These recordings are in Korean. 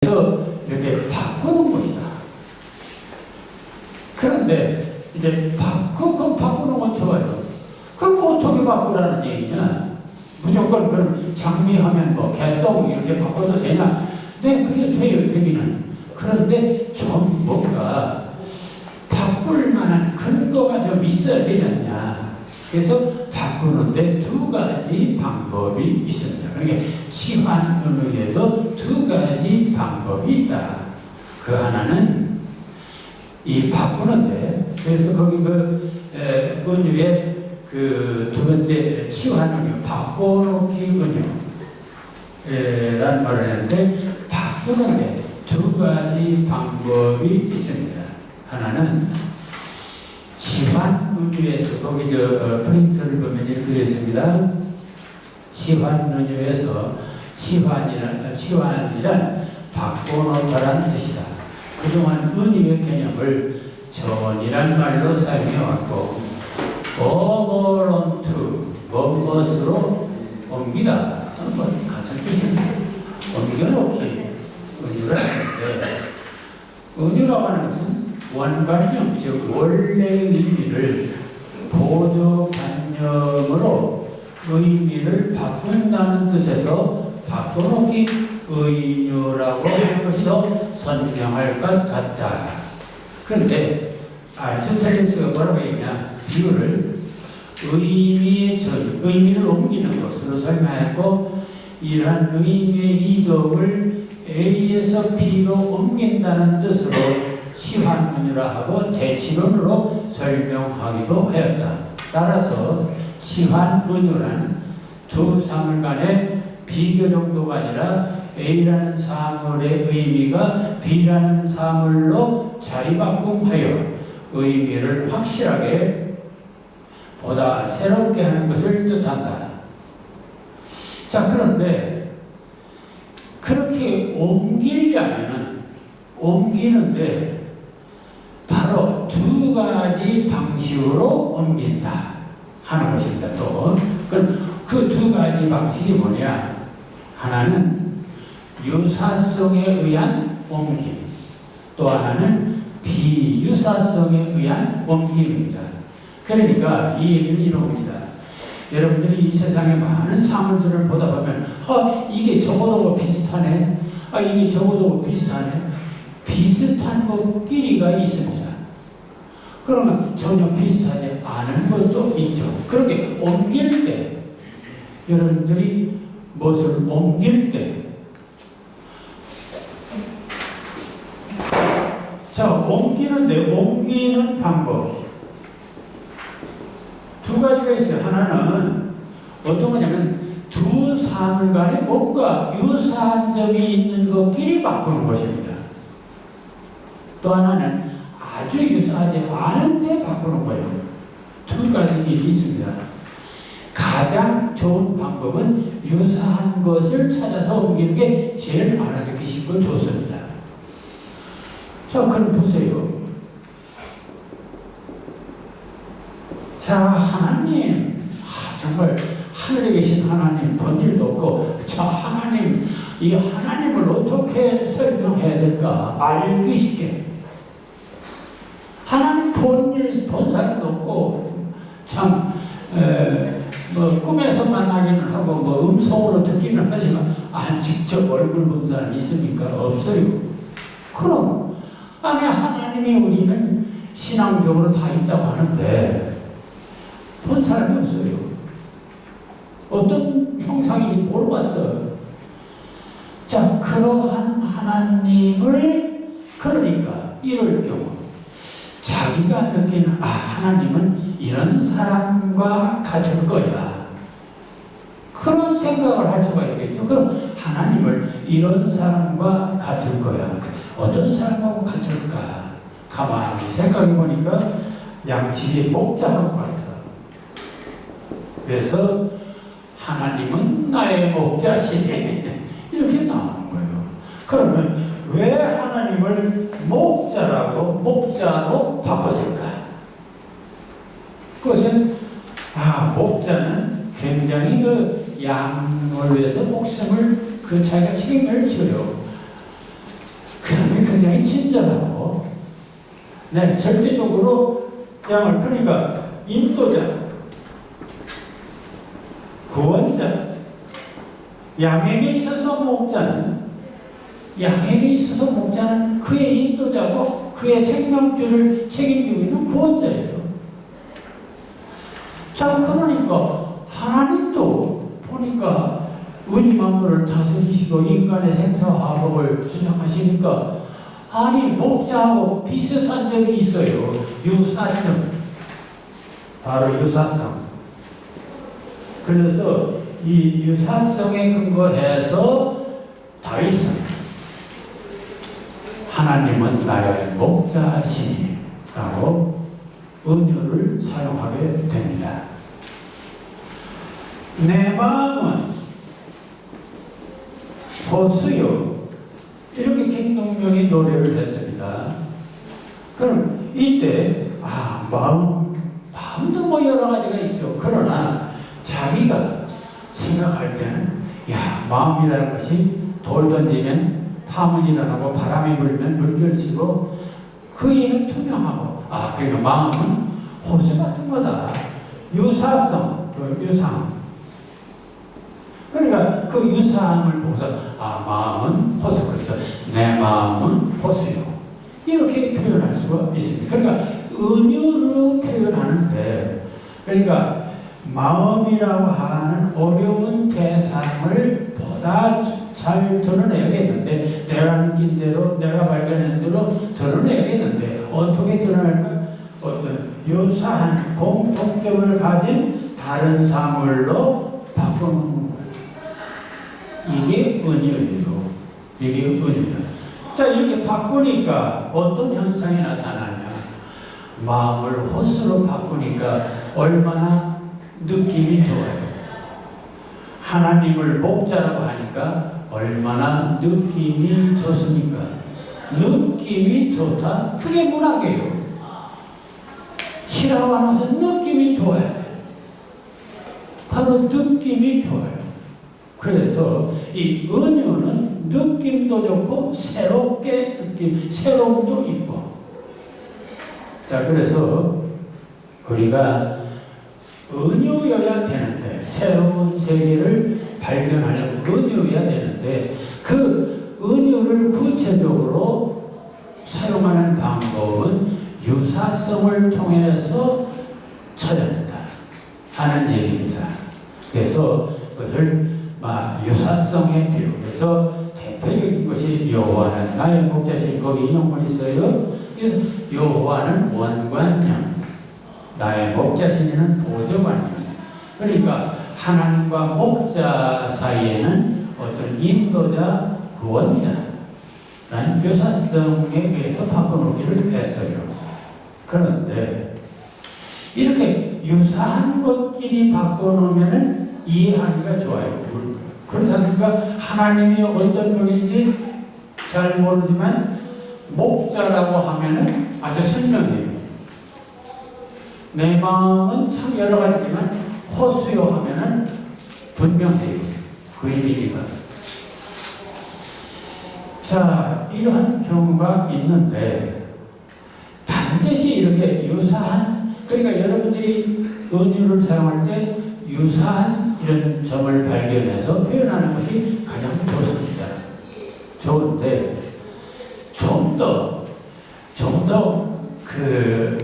그래서 이렇게 바꾸는 것이다. 그런데 이제 바꾸는 건 좋아요. 그럼 어떻게 바꾸라는 얘기냐? 무조건 그럼 장미하면 뭐 개똥 이렇게 바꿔도 되냐? 네, 그게 돼요, 되기는. 그런데 좀 뭔가 바꿀 만한 근거가 좀 있어야 되지 않냐? 그래서 바꾸는데 두 가지 방법이 있습니다. 그러니까 치환은의에도 두 가지 방법이 있다. 그 하나는 이 바꾸는데, 그래서 거기 은유에 그 두 번째 치환은유, 바꿔놓기 은유라는 말을 했는데, 바꾸는데 두 가지 방법이 있습니다. 하나는 치환은유에서, 거기 프린트를 보면 이렇게 되어 있습니다. 치환은유에서 치환이란 바꿔놓다라는 뜻이다. 그동안 은유의 개념을 전이란 말로 사용해왔고, 어머런투, 무엇으로 옮기다. 같은 뜻입니다. 옮겨놓기. 은유를 하는데, 은유라고 하는 것은 원반영, 즉 원래의 의미를 보조반영으로 의미를 바꾼다는 뜻에서 바꿔놓기 의유라고 하는 것이 더 선명할 것 같다. 그런데 아리스토텔레스가 뭐라고 했냐? 비유를 의미를 옮기는 것으로 설명했고, 이러한 의미의 이동을 A에서 B로 옮긴다는 뜻으로 치환은유라 하고 대치론으로 설명하기도 하였다. 따라서 치환은유란 두 사물 간의 비교 정도가 아니라 A라는 사물의 의미가 B라는 사물로 자리바꿈하여 의미를 확실하게 보다 새롭게 하는 것을 뜻한다. 자, 그런데 그렇게 옮기는데 바로 두 가지 방식으로 옮긴다 하는 것입니다. 또 그 두 가지 방식이 뭐냐? 하나는 유사성에 의한 옮김, 또 하나는 비유사성에 의한 옮김입니다. 그러니까 이 얘기는 이런 겁니다. 여러분들이 이 세상에 많은 사물들을 보다 보면 이게 저거하고 비슷하네, 이게 저거하고 비슷하네. 비슷한 것끼리가 있습니다. 그러면 전혀 비슷하지 않은 것도 있죠. 그렇게 옮길 때, 여러분들이 무엇을 옮길 때, 자, 옮기는 방법 두 가지가 있어요. 하나는 어떤 거냐면 두 사물 간에 뭔가 유사한 점이 있는 것끼리 바꾸는 것입니다. 또 하나는 아주 유사하지 않은데 바꾸는 거예요. 두 가지 길이 있습니다. 가장 좋은 방법은 유사한 것을 찾아서 옮기는 게 제일 알아듣기 쉽고 좋습니다. 자, 그럼 보세요. 자, 하나님, 정말 하늘에 계신 하나님, 본 일도 없고, 자, 하나님, 이 하나님을 어떻게 설명해야 될까? 알기 쉽게. 하나님 본 사람도 없고, 참, 꿈에서 만나기는 하고, 음성으로 듣기는 하지만, 직접 얼굴 본 사람이 있습니까? 없어요. 그럼, 하나님이 우리는 신앙적으로 다 있다고 하는데, 본 사람이 없어요. 어떤 형상인지 모르겠어요. 자, 그러한 하나님을, 그러니까, 이럴 경우, 자기가 느끼는, 하나님은 이런 사람과 같을 거야. 그런 생각을 할 수가 있겠죠. 그럼 하나님을 이런 사람과 같을 거야. 어떤 사람하고 같을까? 가만히 생각해 보니까 양치기 목자하고 같아. 그래서 하나님은 나의 목자시네. 이렇게 나오는 거예요. 그러면 왜 하나님을 목자로 바꿨을까? 그것은 목자는 굉장히 양을 위해서 목숨을 자기가 책임을 져요. 굉장히 친절하고, 네, 절대적으로 그러니까 인도자, 구원자, 양에게 있어서 목자는 그의 인도자고 그의 생명줄을 책임지고 있는 구원자예요. 자, 그러니까 하나님도 보니까 우주 만물을 다스리시고 인간의 생사화복을 주장하시니까 아니 목자하고 비슷한 점이 있어요. 유사성. 바로 유사성. 그래서 이 유사성에 근거해서 다윗은 하나님은 나의 목자시니라고 은유를 사용하게 됩니다. 내 마음은 호수요. 이렇게 김동명이 노래를 했습니다. 그럼 이때 마음도 뭐 여러 가지가 있죠. 그러나 자기가 생각할 때는 마음이라는 것이 돌 던지면 파문 일어나고 바람이 불면 물결치고 그 이는 투명하고 그러니까 마음은 호수 같은 거다. 유사성, 유사함. 그러니까 그 유사함을 보고서 마음은 호수. 그래서 내 마음은 호수요. 이렇게 표현할 수가 있습니다. 그러니까 은유로 표현하는데, 그러니까 마음이라고 하는 어려운 대상을 보다 잘 드러내야겠는데, 내가 느낀 대로, 내가 발견한 대로 드러내야겠는데, 어떻게 드러낼까? 어떤 유사한 공통점을 가진 다른 사물로 바꿔놓는 거예요. 이게 은유예요. 이게 은유예요. 자, 이렇게 바꾸니까 어떤 현상이 나타나냐? 마음을 호수로 바꾸니까 얼마나 느낌이 좋아요. 하나님을 목자라고 하니까 얼마나 느낌이 좋습니까? 느낌이 좋다? 그게 문학이에요. 시라고 하면서 느낌이 좋아야 돼요. 바로 느낌이 좋아요. 그래서 이 은유는 느낌도 좋고 새롭게 새로움도 있고. 자, 그래서 우리가 은유여야 되는데, 새로운 세계를 발견하려면 은유여야 되는데, 그 은유를 구체적으로 사용하는 방법은 유사성을 통해서 찾아낸다 하는 얘기입니다. 그래서 그것을 유사성에 비유해서 대표적인 것이 여호와는 나의 목자시니, 거기 인용문이 있어요. 그래서 여호와는 원관형, 나의 목자시니는 보조관형. 그러니까 하나님과 목자 사이에는 어떤 인도자, 구원자라는 유사성에 의해서 바꿔놓기를 했어요. 그런데 이렇게 유사한 것끼리 바꿔놓으면 이해하기가 좋아요. 그렇지 않습니까? 하나님이 어떤 분인지 잘 모르지만 목자라고 하면은 아주 선명해요. 내 마음은 참 여러 가지지만 호수요 하면은 분명해요. 그 의미가. 자, 이러한 경우가 있는데 반드시 이렇게 유사한, 그러니까 여러분들이 은유를 사용할 때 유사한 이런 점을 발견해서 표현하는 것이 가장 좋습니다. 좋은데 좀 더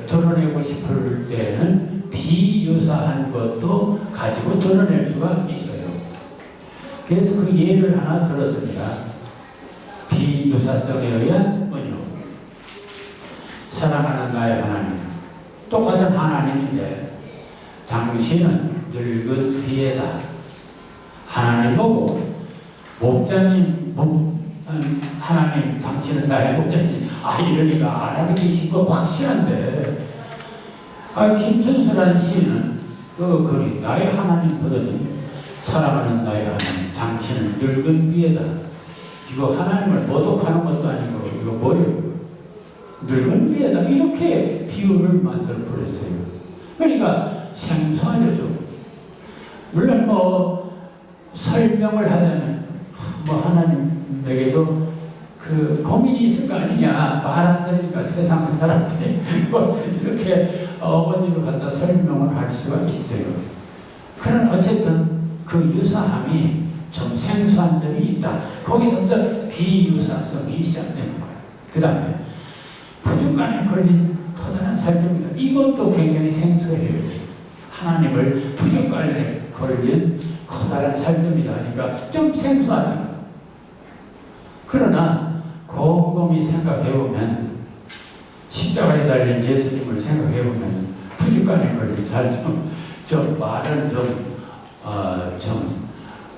드러내고 싶을 때는 비유사한 것도 가지고 드러낼 수가 있어요. 그래서 그 예를 하나 들었습니다. 비유사성에 의한 은유. 사랑하는 나의 하나님, 똑같은 하나님인데 당신은 늙은 비에다. 하나님 보고 목자님, 하나님 당신은 나의 목자시니, 이러니까 알아듣기 쉽고 확실한데, 김춘수라는 시인은 그 글이 나의 하나님 보더니 사랑하는 나의 하나님 당신은 늙은 비에다. 이거 하나님을 모독하는 것도 아니고 이거 뭐예요? 늙은 비에다. 이렇게 비유를 만들어 버렸어요. 그러니까 생소하죠 좀. 물론 설명을 하자면 하나님에게도 그 고민이 있을 거 아니냐. 말 안 들으니까 세상 사람들이 뭐 이렇게 어머니를 갖다 설명을 할 수가 있어요. 그러나 어쨌든 그 유사함이 좀 생소한 점이 있다. 거기서부터 비유사성이 시작되는 거예요. 그 다음에 부족간에 걸린 커다란 살점이다. 이것도 굉장히 생소해요. 하나님을 부족간에 걸린 커다란 살점이다. 그러니까 좀 생소하죠. 그러나 곰곰이 생각해보면 십자가에 달린 예수님을 생각해보면 부족간에 걸린 살점 좀 말은 좀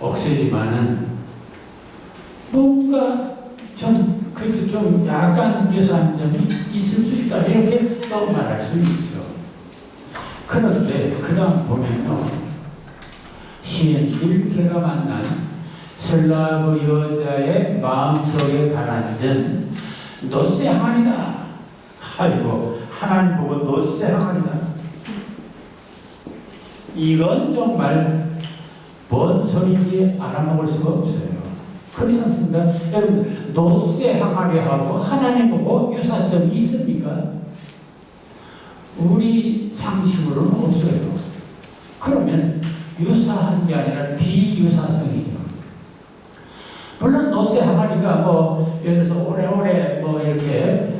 억세지만은 뭔가 좀 그래도 좀 약간 유사한 점이 있을 수 있다 이렇게 또 말할 수 있죠. 그런데 그 다음 보면요, 시인 릴케가 만난 슬라브 여자의 마음속에 가라앉은 놋새 항아리다. 아이고 하나님 보고 놋새 항아리다. 이건 정말 뭔 소리인지 알아먹을 수가 없어요. 그렇지 않습니까? 여러분, 놋새 항아리하고 하나님 보고 유사점이 있습니까? 우리 상식으로는 없어요. 그러면 유사한 게 아니라 비유사성이죠. 물론 놋새 항아리가 뭐 예를 들어서 오래오래 뭐 이렇게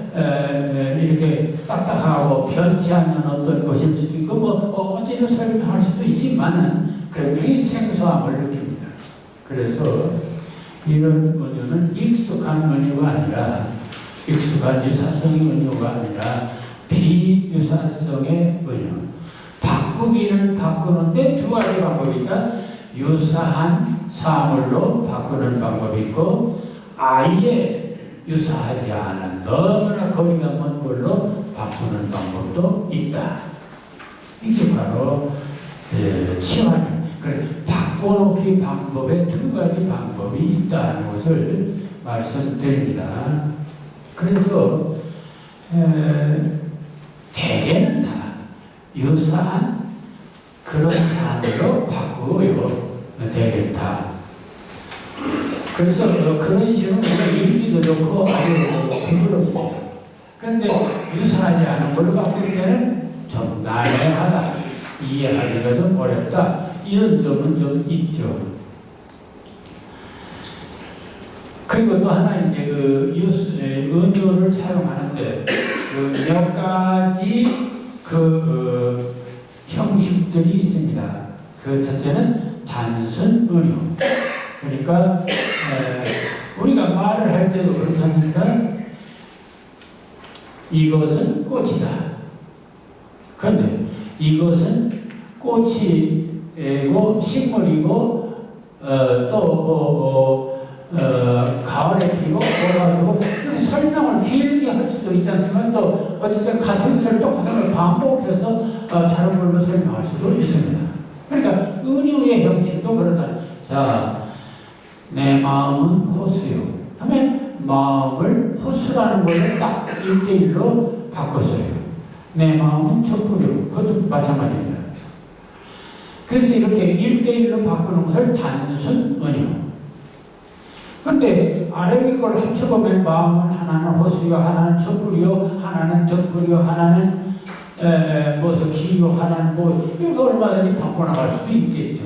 딱딱하고 변치 않는 어떤 것일 수도 있고 뭐 어디로 설명할 수도 있지만은 굉장히 생소함을 느낍니다. 그래서 이런 은유는 익숙한 은유가 아니라 익숙한 유사성의 은유가 아니라 비유사성의 은유. 바꾸기는 바꾸는데 두 가지 방법이 있다. 유사한 사물로 바꾸는 방법이 있고 아예 유사하지 않은 너무나 거리가 먼 걸로 바꾸는 방법도 있다. 이게 바로 치환. 바꿔놓기 방법에 두 가지 방법이 있다는 것을 말씀드립니다. 그래서 대개는 다 유사한 그런 사물로 바꾸어요. 대개 다. 그래서 그런 식으로 읽기도 좋고 아주 부드럽습니다. 그런데 유사하지 않은 걸로 바꿀 때는 좀 난해하다. 이해하기가 좀 어렵다. 이런 점은 좀 있죠. 그리고 또 하나 이제 은유를 사용하는데 몇 가지 형식들이 있습니다. 첫째는 단순 은유. 그러니까 우리가 말을 할 때도 그렇지 않습니까? 이것은 꽃이다. 그런데 이것은 꽃이고 식물이고 가을에 피고 봄에 피고 이렇게 설명을 길게 할 수도 있지 않지만 또 어디서 같은 것을 똑같은 걸 반복해서 다른 걸로 설명할 수도 있습니다. 그러니까 은유의 형식도 그렇다. 자, 내 마음은 호수요 하면 마음을 호수라는 걸로 딱 1대1로 바꿨어요. 내 마음은 촛불이요. 그것도 마찬가지입니다. 그래서 이렇게 1대1로 바꾸는 것을 단순 은유. 그런데 아래 위 걸 합쳐보면 마음은 하나는 호수요, 하나는 촛불이요, 하나는 촛불이요, 하나는 무슨 기요, 하나는 뭐 이거 얼마든지 바꿔나갈 수도 있겠죠.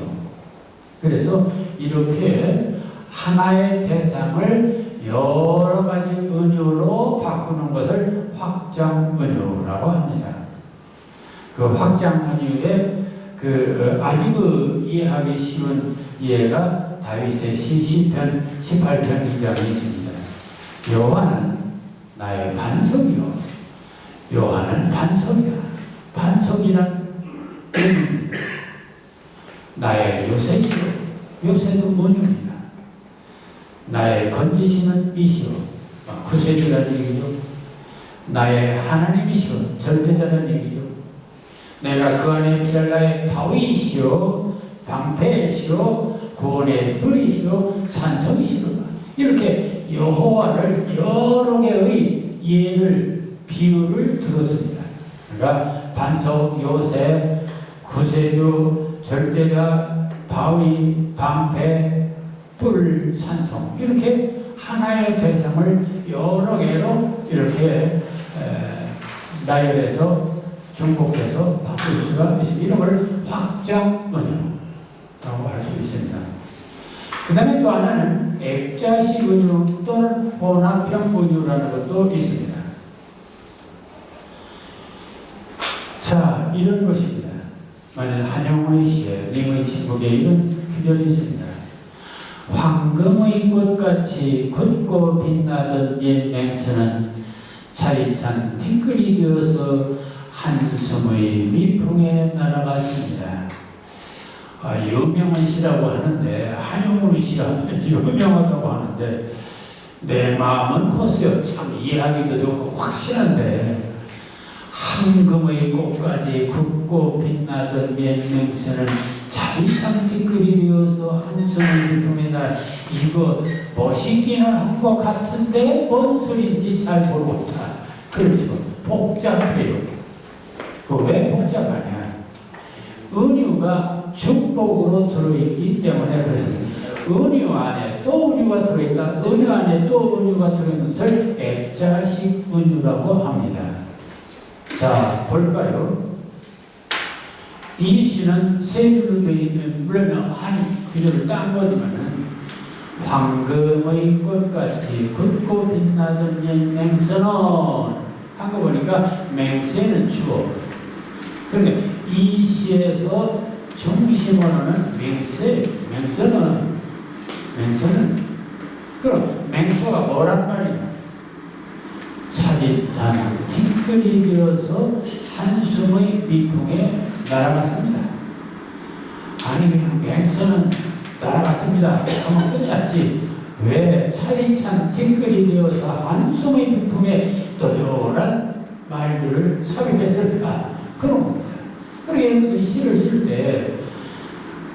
그래서 이렇게 하나의 대상을 여러 가지 은유로 바꾸는 것을 확장 은유라고 합니다. 그 확장 은유의 아주 이해하기 쉬운 예가 다윗의 시편 18편 2장에 있습니다. 여호와는 나의 반석이요. 여호와는 반석이야. 반석이란 은유입니다. 나의 요새시요. 요새도 은유입니다. 나의 건지시는 이시요. 구세주라는 얘기죠. 나의 하나님이시요. 절대자라는 얘기죠. 내가 그 안에 피할 나의 바위이시요. 방패이시요. 구원의 뿔이시요. 산성이시요. 이렇게 여호와를 여러 개의 예를 비유를 들었습니다. 그러니까 반석, 요새, 구세주, 절대자, 바위, 방패, 뿔, 산성 이렇게 하나의 대상을 여러 개로 이렇게 나열해서 중복해서 바꿀 수가 있습니다. 이런 걸 확장은유라고 할 수 있습니다. 그 다음에 또 하나는 액자식 은유 또는 혼합형 은유라는 것도 있습니다. 자, 이런 것입니다. 만약 한영훈의 시에 님의 침묵에 이런 규절이 있습니다. 황금의 꽃같이 굳고 빛나던 옛 맹수는 차디찬 티끌이 되어서 한숨의 미풍에 날아갔습니다. 유명한 시라고 하는데, 한영훈의 시라면 유명하다고 하는데, 내 마음은 헛수요. 참 이해하기도 좋고 확실한데, 황금의 꽃까지 굳고 빛나던 옛 맹수는 차디찬 티끌이 되어서 한숨의 미풍에 날, 이거 멋있기는 한 것 같은데 뭔 소리인지 잘 모르겠다. 그렇죠. 복잡해요. 왜 복잡하냐? 은유가 축복으로 들어있기 때문에 그렇습니다. 은유 안에 또 은유가 들어있다. 은유 안에 또 은유가 들어있는 것을 액자식 은유라고 합니다. 자, 볼까요? 이 시는 세 줄로 되어 있는, 물론 한 구절을 딴 거지만은, 황금의 꽃같이 굳고 빛나던 옛 맹서는, 한 거 보니까 맹세는 주어. 그런데 이 시에서 중심으로는 맹서는, 그럼 맹서가 뭐란 말이냐? 차디찬 티끌이 되어서 한숨의 미풍에 날아갔습니다. 아니, 그냥 맹서는 날아갔습니다 하면 끝났지. 왜 차디찬 티끌이 되어서 한숨의 미풍에 떠조란 말들을 삽입했을까? 그런 겁니다. 그러게 여러분들이 시를 쓸 때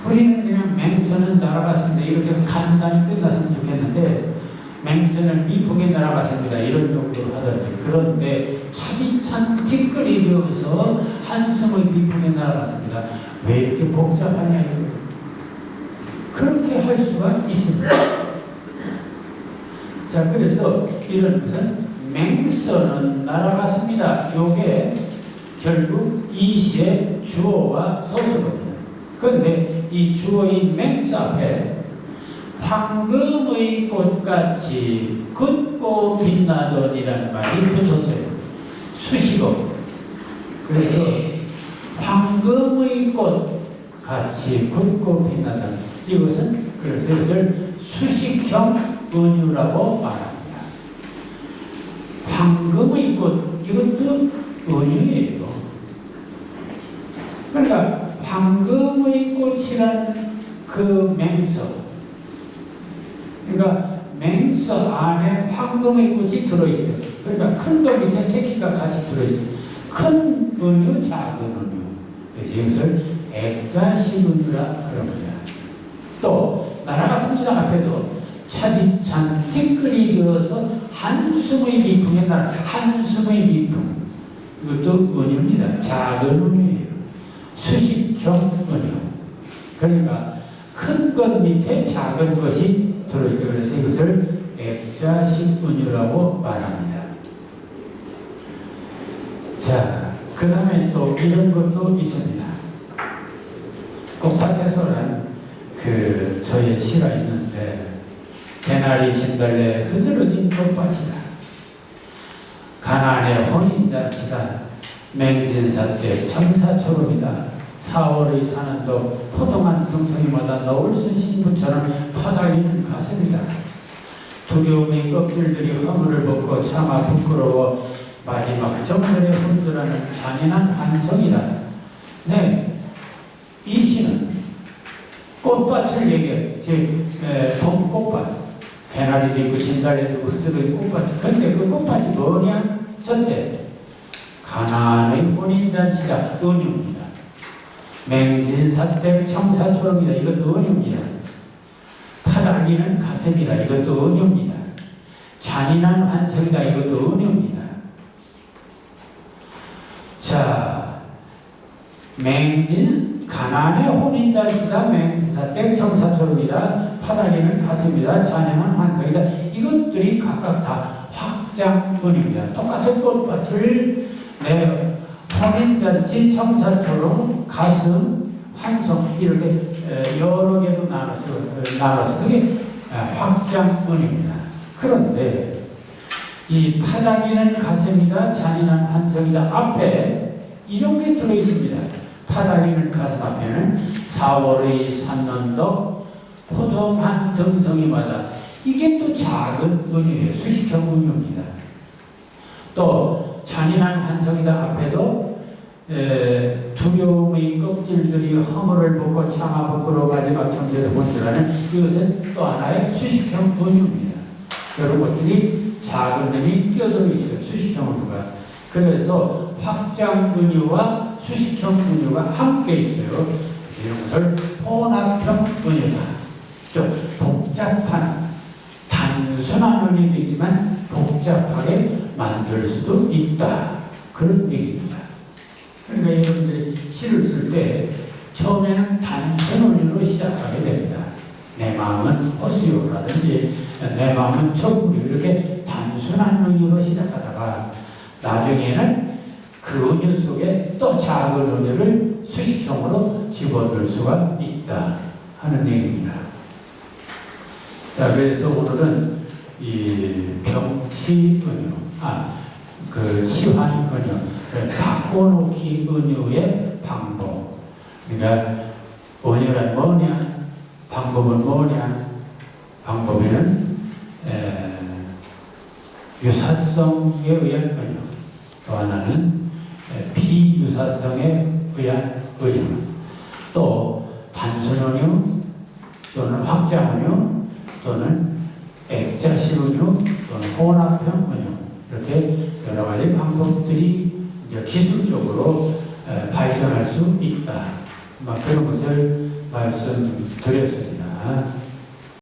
우리는 그냥 맹서는 날아갔습니다 이렇게 간단히 끝났으면 좋겠는데, 맹서는 미풍에 날아갔습니다 이런 정도로 하더라도, 그런데 차디찬 티끌이 되어서 한숨의 미풍에 날아갔습니다. 왜 이렇게 복잡하냐, 그렇게 할 수가 있습니다. 자, 그래서 이런 것은 맹서는 날아갔습니다. 요게 결국 이 시의 주어와 서술어입니다. 그런데 이 주어인 맹서 앞에 황금의 꽃같이 굳고 빛나던이라는 말이 붙었어요. 수식어. 그래서 황금의 꽃같이 굳고 빛나던, 이것은 그래서 이것을 수식형 은유라고 말합니다. 황금의 꽃, 이것도 은유예요. 그러니까 황금의 꽃이란 그 맹서, 그러니까 맹서 안에 황금의 꽃이 들어있어요. 그러니까 큰 거 밑에 새끼가 같이 들어있어요. 큰 은유, 작은 은유. 그래서 이것을 액자식 은유라 그럽니다. 또 날아갔습니다 앞에도 차디찬 티끌이 되어서 한숨의 미풍에 날, 한숨의 미풍, 이것도 은유입니다. 작은 은유예요. 수식형 은유. 그러니까 큰 것 밑에 작은 것이 들어있죠. 그래서 이것을 액자식 은유라고 말합니다. 자, 그 다음에 또 이런 것도 있습니다. 꽃밭에서는 저의 시가 있는데, 개나리 진달래 흐드러진 꽃밭이다. 가난의 혼인잔치다. 맹진사 때 청사초름이다. 4월의 산안도 포동한 등성이마다 너울 쓴 신부처럼 퍼달리는 가슴이다. 두려움의 껍질들이 허물을 벗고 차마 부끄러워 마지막 정렬에 흔들어가는 잔인한 환성이다. 네, 이 시는 꽃밭을 얘기해요. 즉, 봄꽃밭. 개나리도 있고 진달래도 있고 흙도 있고 꽃밭. 그런데 그 꽃밭이 뭐냐? 첫째, 가난의 혼인잔치다. 은유입니다. 맹진사댁 청사초롱이다. 이것도 은유입니다. 파닥이는 가슴이다. 이것도 은유입니다. 잔인한 환성이다. 이것도 은유입니다. 자, 맹진 가난의 혼인잔치다, 맹세사, 땡청사초입니다. 파다리는 가슴이다, 잔인한 환상이다. 이것들이 각각 다 확장은입니다. 똑같은 꽃밭을 혼인잔치, 청사초로, 가슴, 환성 이렇게 여러 개로 나눠서 그게 확장은입니다. 그런데 이 파다리는 가슴이다, 잔인한 환상이다 앞에 이런 게 들어있습니다. 파다리는 가슴 앞에는 4월의 산넌덕 포동한 등성이마다 이게 또 작은 은유예요. 수식형 은유입니다. 또 잔인한 환상이다 앞에도 두려움의 껍질들이 허물을 벗고 창하 밖으로 마지막 정제를 본줄하는 이것은 또 하나의 수식형 은유입니다. 이런 것들이 작은 은이 끼어들어 있어요. 수식형 은유가. 그래서 확장 은유와 수식형 은유가 함께 있어요. 이런 것을 혼합형 은유다. 좀 복잡한 단순한 은유도 있지만 복잡하게 만들 수도 있다. 그런 얘기입니다. 그러니까 여러분들이 시를 쓸 때 처음에는 단순 은유로 시작하게 됩니다. 내 마음은 허수요라든지 내 마음은 천국이 이렇게 단순한 은유로 시작하다가 나중에는 그 은유 속에 또 작은 은유를 수식형으로 집어넣을 수가 있다 하는 얘기입니다. 자, 그래서 오늘은 이 병치 은유, 그 치환 은유, 바꿔놓기 은유의 방법. 그러니까 은유란 뭐냐? 방법은 뭐냐? 방법에는 유사성에 의한 은유, 또 하나는 비유사성에 의한 은유, 또 단순 은유 또는 확장 은유 또는 액자식 은유 또는 혼합형 은유 이렇게 여러 가지 방법들이 이제 기술적으로 발전할 수 있다. 그런 것을 말씀드렸습니다.